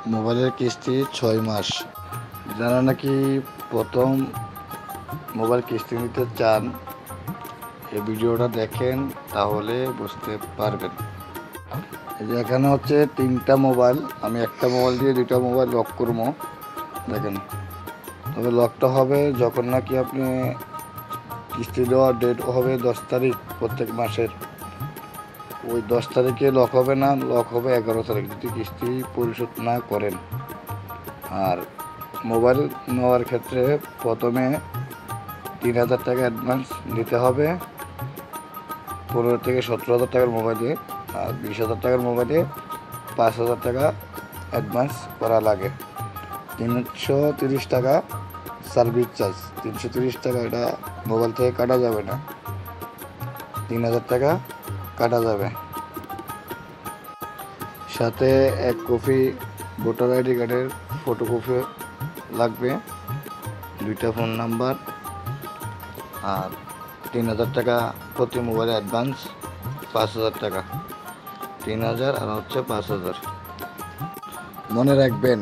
মোবাইলের কিস্তি 6 মাস। যারা নাকি প্রথম মোবাইল কিস্তি নিতে চান, এই ভিডিওটা দেখেন, তাহলে বুঝতে পারবেন। এই যে এখানে হচ্ছে 3টা মোবাইল, আমি একটা মোবাইল দিয়ে 2টা মোবাইল লক করবো। দেখেন, তবে লকটা হবে যখন নাকি আপনি কিস্তি দেওয়ার ডেট হবে 10 তারিখ প্রত্যেক মাসের। ওই 10 তারিখে লক হবে না, লক হবে 11 তারিখ যদি কিস্তি পরিশোধ না করেন। আর মোবাইল নেওয়ার ক্ষেত্রে প্রথমে 3000 টাকা অ্যাডভান্স দিতে হবে 15 থেকে 17,000 টাকার মোবাইলে। আর 20,000 টাকার মোবাইলে 5,000 টাকা অ্যাডভান্স করা লাগে। 330 টাকা সার্ভিস চার্জ, 330 টাকা এটা মোবাইল থেকে কাটা যাবে না, 3,000 টাকা কাটা যাবে। সাথে 1 কপি ভোটার আইডি কার্ডের ফটোকপি লাগবে, 2টা ফোন নাম্বার, আর 3,000 টাকা প্রতি মোবাইলে অ্যাডভান্স, 5,000 টাকা। 3,000 আর হচ্ছে 5,000। মনে রাখবেন,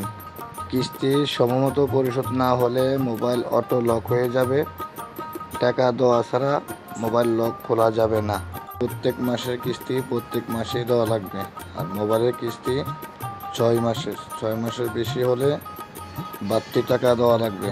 কিস্তি সময়মতো পরিশোধ না হলে মোবাইল অটো লক হয়ে যাবে। টাকা দেওয়া ছাড়া মোবাইল লক খোলা যাবে না। প্রত্যেক মাসের কিস্তি প্রত্যেক মাসেই দেওয়া লাগবে। আর মোবাইলের কিস্তি 6 মাসের বেশি হলে বাড়তি টাকা দেওয়া লাগবে।